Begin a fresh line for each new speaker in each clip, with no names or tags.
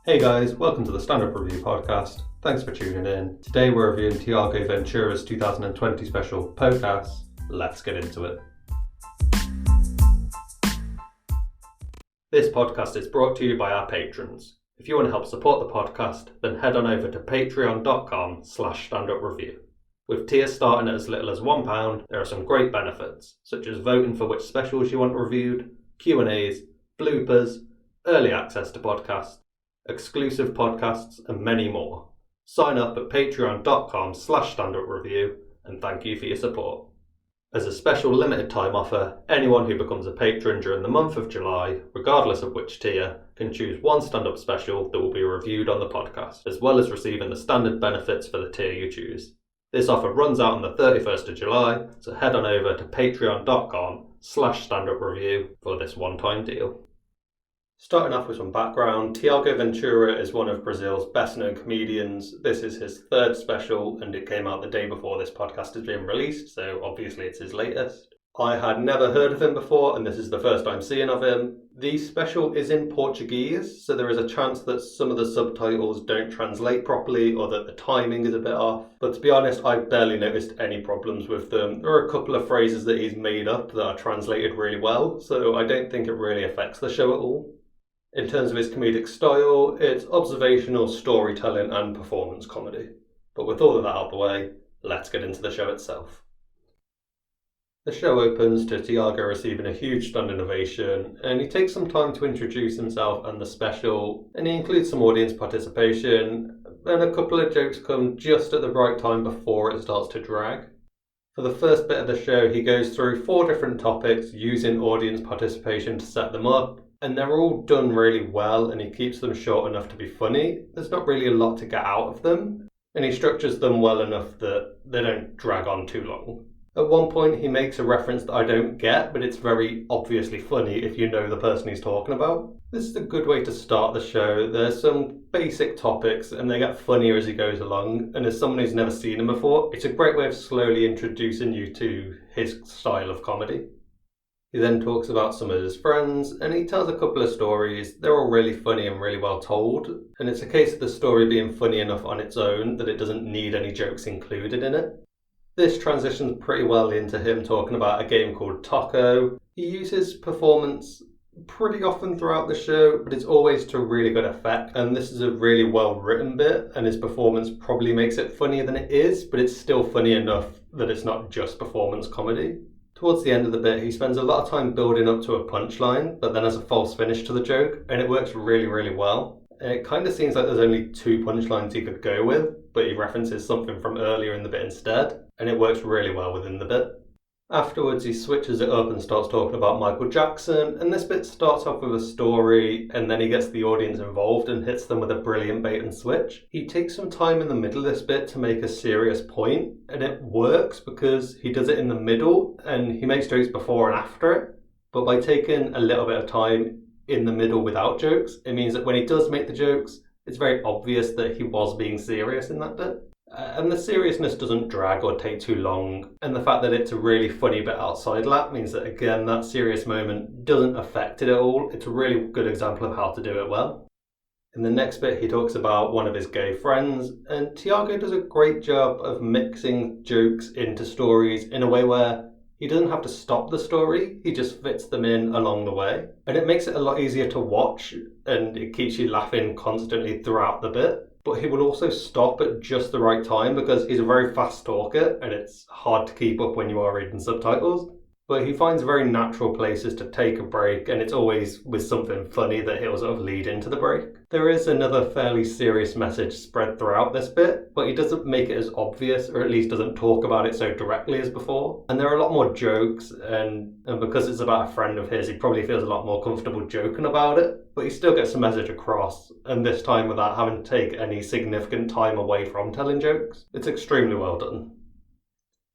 Hey guys, welcome to the Stand-Up Review podcast. Thanks for tuning in. Today we're reviewing Thiago Ventura's 2020 special, POKAS. Let's get into it. This podcast is brought to you by our patrons. If you want to help support the podcast, then head on over to patreon.com/standupreview. With tiers starting at as little as £1, there are some great benefits, such as voting for which specials you want reviewed, Q&As, bloopers, early access to podcasts, exclusive podcasts, and many more. Sign up at patreon.com/standupreview, and thank you for your support. As a special limited time offer, anyone who becomes a patron during the month of July, regardless of which tier, can choose one stand-up special that will be reviewed on the podcast, as well as receiving the standard benefits for the tier you choose. This offer runs out on the 31st of July, so head on over to patreon.com/standupreview for this one-time deal. Starting off with some background, Thiago Ventura is one of Brazil's best-known comedians. This is his third special, and it came out the day before this podcast is being released, so obviously it's his latest. I had never heard of him before, and this is the first I'm seeing of him. The special is in Portuguese, so there is a chance that some of the subtitles don't translate properly or that the timing is a bit off. But to be honest, I barely noticed any problems with them. There are a couple of phrases that he's made up that are translated really well, so I don't think it really affects the show at all. In terms of his comedic style, it's observational storytelling and performance comedy. But with all of that out of the way, let's get into the show itself. The show opens to Thiago receiving a huge standing ovation, and he takes some time to introduce himself and the special, and he includes some audience participation, and a couple of jokes come just at the right time before it starts to drag. For the first bit of the show, he goes through 4 different topics using audience participation to set them up, and they're all done really well, and he keeps them short enough to be funny. There's not really a lot to get out of them, and he structures them well enough that they don't drag on too long. At one point, he makes a reference that I don't get, but it's very obviously funny if you know the person he's talking about. This is a good way to start the show. There's some basic topics, and they get funnier as he goes along, and as someone who's never seen him before, it's a great way of slowly introducing you to his style of comedy. He then talks about some of his friends, and he tells a couple of stories. They're all really funny and really well told, and it's a case of the story being funny enough on its own that it doesn't need any jokes included in it. This transitions pretty well into him talking about a game called Taco. He uses performance pretty often throughout the show, but it's always to really good effect, and this is a really well written bit, and his performance probably makes it funnier than it is, but it's still funny enough that it's not just performance comedy. Towards the end of the bit, he spends a lot of time building up to a punchline, but then has a false finish to the joke, and it works really, really well. And it kind of seems like there's only 2 punchlines he could go with, but he references something from earlier in the bit instead, and it works really well within the bit. Afterwards, he switches it up and starts talking about Michael Jackson, and this bit starts off with a story, and then he gets the audience involved and hits them with a brilliant bait and switch. He takes some time in the middle of this bit to make a serious point, and it works because he does it in the middle, and he makes jokes before and after it, but by taking a little bit of time in the middle without jokes, it means that when he does make the jokes, it's very obvious that he was being serious in that bit. And the seriousness doesn't drag or take too long, and the fact that it's a really funny bit outside lap means that, again, that serious moment doesn't affect it at all. It's a really good example of how to do it well. In the next bit, he talks about one of his gay friends, and Thiago does a great job of mixing jokes into stories in a way where he doesn't have to stop the story, he just fits them in along the way. And it makes it a lot easier to watch, and it keeps you laughing constantly throughout the bit. But he will also stop at just the right time because he's a very fast talker and it's hard to keep up when you are reading subtitles. But he finds very natural places to take a break, and it's always with something funny that he'll sort of lead into the break. There is another fairly serious message spread throughout this bit, but he doesn't make it as obvious, or at least doesn't talk about it so directly as before. And there are a lot more jokes, and because it's about a friend of his, he probably feels a lot more comfortable joking about it, but he still gets the message across, and this time without having to take any significant time away from telling jokes. It's extremely well done.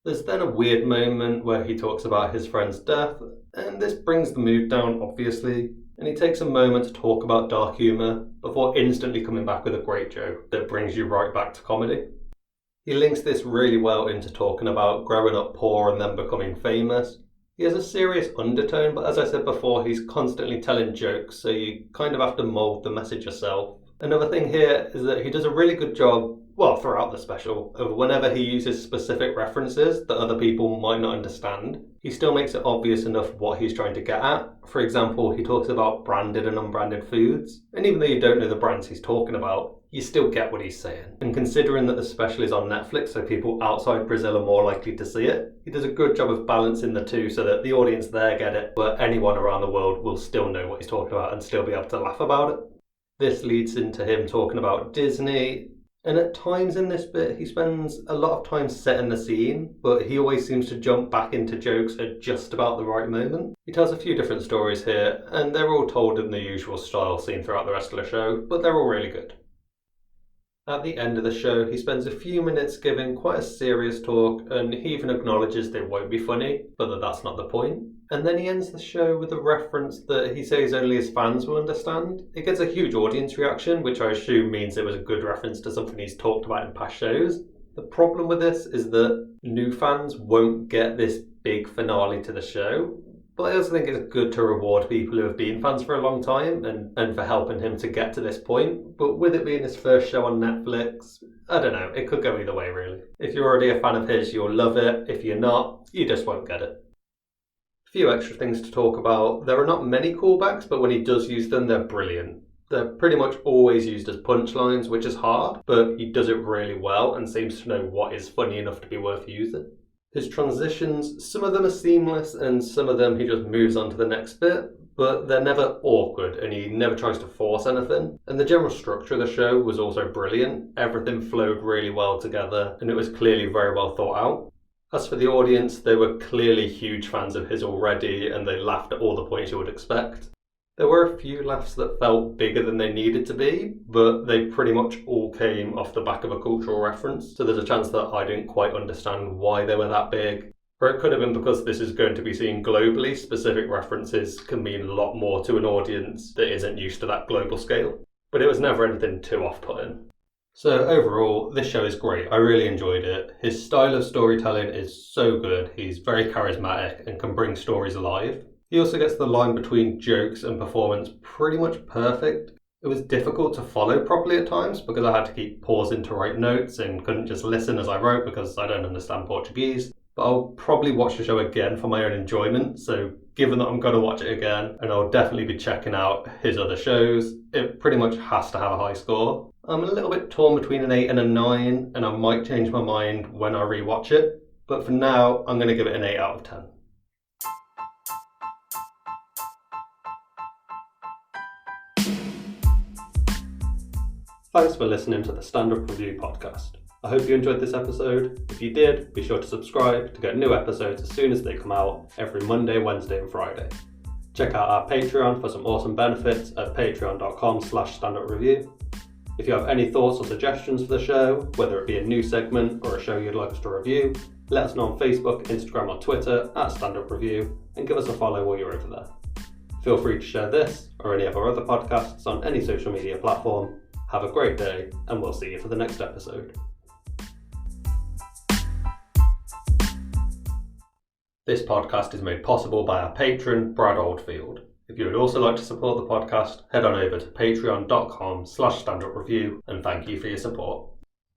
There's then a weird moment where he talks about his friend's death, and this brings the mood down, obviously, and he takes a moment to talk about dark humour before instantly coming back with a great joke that brings you right back to comedy. He links this really well into talking about growing up poor and then becoming famous. He has a serious undertone, but as I said before, he's constantly telling jokes, so you kind of have to mould the message yourself. Another thing here is that he does a really good job, throughout the special, of whenever he uses specific references that other people might not understand, he still makes it obvious enough what he's trying to get at. For example, he talks about branded and unbranded foods, and even though you don't know the brands he's talking about, you still get what he's saying. And considering that the special is on Netflix, so people outside Brazil are more likely to see it, he does a good job of balancing the two so that the audience there get it, but anyone around the world will still know what he's talking about and still be able to laugh about it. This leads into him talking about Disney, and at times in this bit he spends a lot of time setting the scene, but he always seems to jump back into jokes at just about the right moment. He tells a few different stories here, and they're all told in the usual style seen throughout the rest of the show, but they're all really good. At the end of the show, he spends a few minutes giving quite a serious talk, and he even acknowledges they won't be funny, but that's not the point. And then he ends the show with a reference that he says only his fans will understand. It gets a huge audience reaction, which I assume means it was a good reference to something he's talked about in past shows. The problem with this is that new fans won't get this big finale to the show, but I also think it's good to reward people who have been fans for a long time and for helping him to get to this point. But with it being his first show on Netflix, I don't know, it could go either way really. If you're already a fan of his, you'll love it. If you're not, you just won't get it. A few extra things to talk about. There are not many callbacks, but when he does use them, they're brilliant. They're pretty much always used as punchlines, which is hard, but he does it really well and seems to know what is funny enough to be worth using. His transitions, some of them are seamless and some of them he just moves on to the next bit, but they're never awkward and he never tries to force anything. And the general structure of the show was also brilliant. Everything flowed really well together and it was clearly very well thought out. As for the audience, they were clearly huge fans of his already and they laughed at all the points you would expect. There were a few laughs that felt bigger than they needed to be, but they pretty much all came off the back of a cultural reference, so there's a chance that I didn't quite understand why they were that big. Or it could have been because this is going to be seen globally, specific references can mean a lot more to an audience that isn't used to that global scale. But it was never anything too off-putting. So overall, this show is great. I really enjoyed it. His style of storytelling is so good. He's very charismatic and can bring stories alive. He also gets the line between jokes and performance pretty much perfect. It was difficult to follow properly at times because I had to keep pausing to write notes and couldn't just listen as I wrote because I don't understand Portuguese. But I'll probably watch the show again for my own enjoyment, so given that I'm going to watch it again, and I'll definitely be checking out his other shows, it pretty much has to have a high score. I'm a little bit torn between an 8 and a 9, and I might change my mind when I rewatch it, but for now, I'm going to give it an 8 out of 10. Thanks for listening to the Stand Up Review podcast. I hope you enjoyed this episode. If you did, be sure to subscribe to get new episodes as soon as they come out every Monday, Wednesday and Friday. Check out our Patreon for some awesome benefits at patreon.com/standupreview. If you have any thoughts or suggestions for the show, whether it be a new segment or a show you'd like us to review, let us know on Facebook, Instagram or Twitter at @standupreview and give us a follow while you're over there. Feel free to share this or any of our other podcasts on any social media platform. Have a great day and we'll see you for the next episode. This podcast is made possible by our patron, Brad Oldfield. If you would also like to support the podcast, head on over to patreon.com/standupreview and thank you for your support.